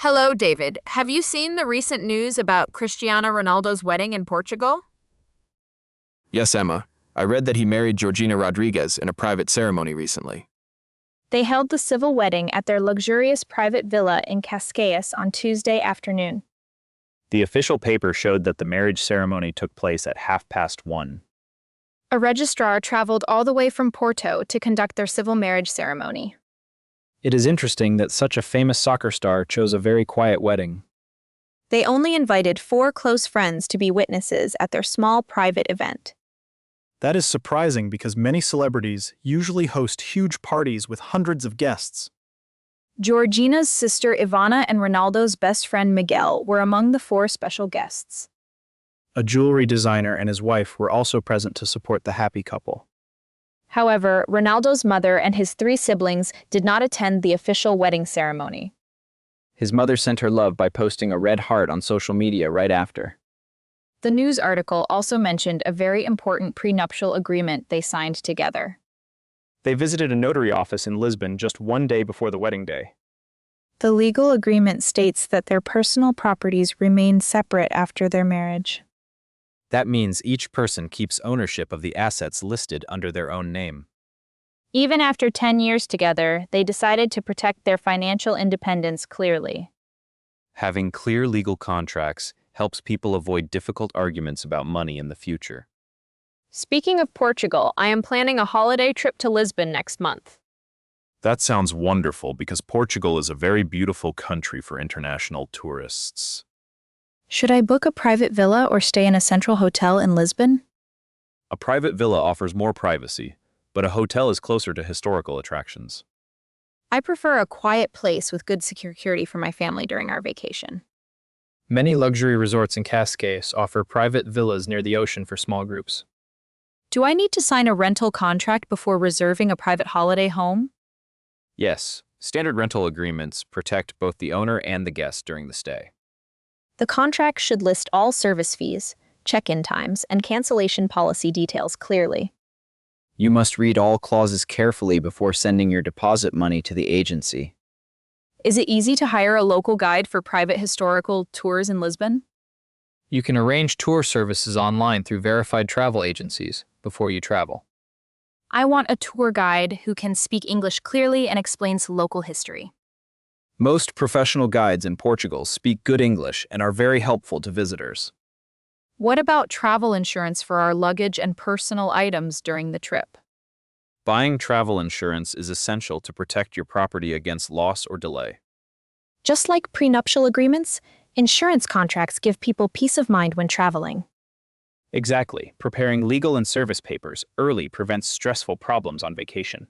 Hello, David. Have you seen the recent news about Cristiano Ronaldo's wedding in Portugal? Yes, Emma. I read that he married Georgina Rodriguez in a private ceremony recently. They held the civil wedding at their luxurious private villa in Cascais on Tuesday afternoon. The official paper showed that the marriage ceremony took place at 1:30. A registrar traveled all the way from Porto to conduct their civil marriage ceremony. It is interesting that such a famous soccer star chose a very quiet wedding. They only invited 4 close friends to be witnesses at their small private event. That is surprising because many celebrities usually host huge parties with hundreds of guests. Georgina's sister Ivana and Ronaldo's best friend Miguel were among the 4 special guests. A jewelry designer and his wife were also present to support the happy couple. However, Ronaldo's mother and his 3 siblings did not attend the official wedding ceremony. His mother sent her love by posting a red heart on social media right after. The news article also mentioned a very important prenuptial agreement they signed together. They visited a notary office in Lisbon just one day before the wedding day. The legal agreement states that their personal properties remain separate after their marriage. That means each person keeps ownership of the assets listed under their own name. Even after 10 years together, they decided to protect their financial independence clearly. Having clear legal contracts helps people avoid difficult arguments about money in the future. Speaking of Portugal, I am planning a holiday trip to Lisbon next month. That sounds wonderful because Portugal is a very beautiful country for international tourists. Should I book a private villa or stay in a central hotel in Lisbon? A private villa offers more privacy, but a hotel is closer to historical attractions. I prefer a quiet place with good security for my family during our vacation. Many luxury resorts in Cascais offer private villas near the ocean for small groups. Do I need to sign a rental contract before reserving a private holiday home? Yes, standard rental agreements protect both the owner and the guest during the stay. The contract should list all service fees, check-in times, and cancellation policy details clearly. You must read all clauses carefully before sending your deposit money to the agency. Is it easy to hire a local guide for private historical tours in Lisbon? You can arrange tour services online through verified travel agencies before you travel. I want a tour guide who can speak English clearly and explains local history. Most professional guides in Portugal speak good English and are very helpful to visitors. What about travel insurance for our luggage and personal items during the trip? Buying travel insurance is essential to protect your property against loss or delay. Just like prenuptial agreements, insurance contracts give people peace of mind when traveling. Exactly. Preparing legal and service papers early prevents stressful problems on vacation.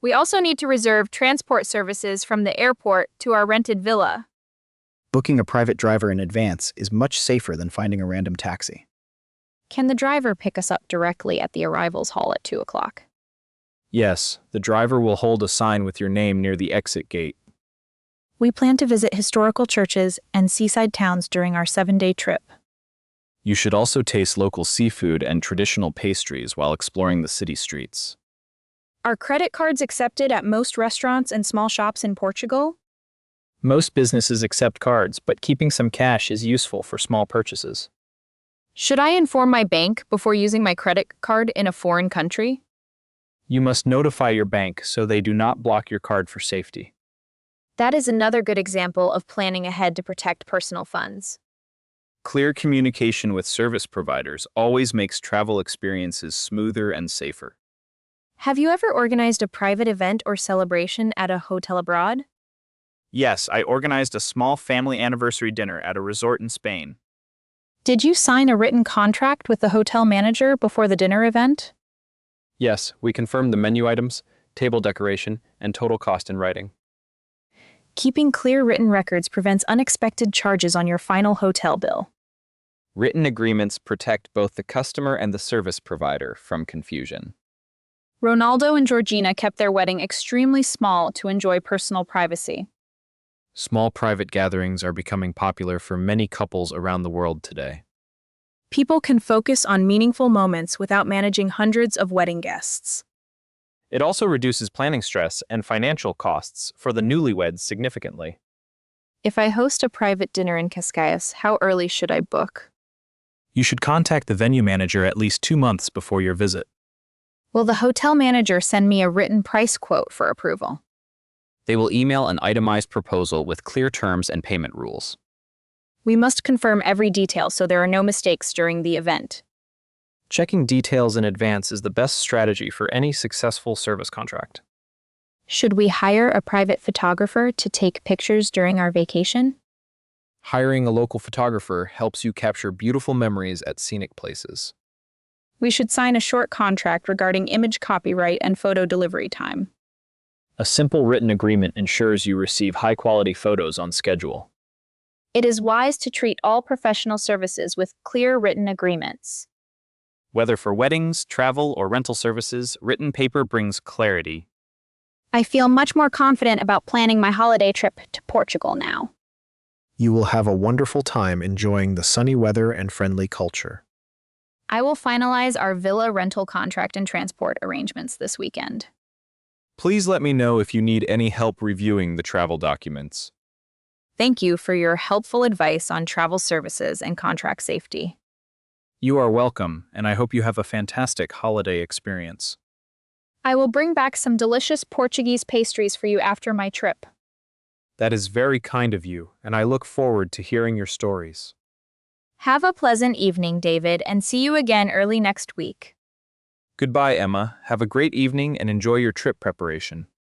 We also need to reserve transport services from the airport to our rented villa. Booking a private driver in advance is much safer than finding a random taxi. Can the driver pick us up directly at the arrivals hall at 2 o'clock? Yes, the driver will hold a sign with your name near the exit gate. We plan to visit historical churches and seaside towns during our 7-day trip. You should also taste local seafood and traditional pastries while exploring the city streets. Are credit cards accepted at most restaurants and small shops in Portugal? Most businesses accept cards, but keeping some cash is useful for small purchases. Should I inform my bank before using my credit card in a foreign country? You must notify your bank so they do not block your card for safety. That is another good example of planning ahead to protect personal funds. Clear communication with service providers always makes travel experiences smoother and safer. Have you ever organized a private event or celebration at a hotel abroad? Yes, I organized a small family anniversary dinner at a resort in Spain. Did you sign a written contract with the hotel manager before the dinner event? Yes, we confirmed the menu items, table decoration, and total cost in writing. Keeping clear written records prevents unexpected charges on your final hotel bill. Written agreements protect both the customer and the service provider from confusion. Ronaldo and Georgina kept their wedding extremely small to enjoy personal privacy. Small private gatherings are becoming popular for many couples around the world today. People can focus on meaningful moments without managing hundreds of wedding guests. It also reduces planning stress and financial costs for the newlyweds significantly. If I host a private dinner in Cascais, how early should I book? You should contact the venue manager at least 2 months before your visit. Will the hotel manager send me a written price quote for approval? They will email an itemized proposal with clear terms and payment rules. We must confirm every detail so there are no mistakes during the event. Checking details in advance is the best strategy for any successful service contract. Should we hire a private photographer to take pictures during our vacation? Hiring a local photographer helps you capture beautiful memories at scenic places. We should sign a short contract regarding image copyright and photo delivery time. A simple written agreement ensures you receive high-quality photos on schedule. It is wise to treat all professional services with clear written agreements. Whether for weddings, travel, or rental services, written paper brings clarity. I feel much more confident about planning my holiday trip to Portugal now. You will have a wonderful time enjoying the sunny weather and friendly culture. I will finalize our villa rental contract and transport arrangements this weekend. Please let me know if you need any help reviewing the travel documents. Thank you for your helpful advice on travel services and contract safety. You are welcome, and I hope you have a fantastic holiday experience. I will bring back some delicious Portuguese pastries for you after my trip. That is very kind of you, and I look forward to hearing your stories. Have a pleasant evening, David, and see you again early next week. Goodbye, Emma. Have a great evening and enjoy your trip preparation.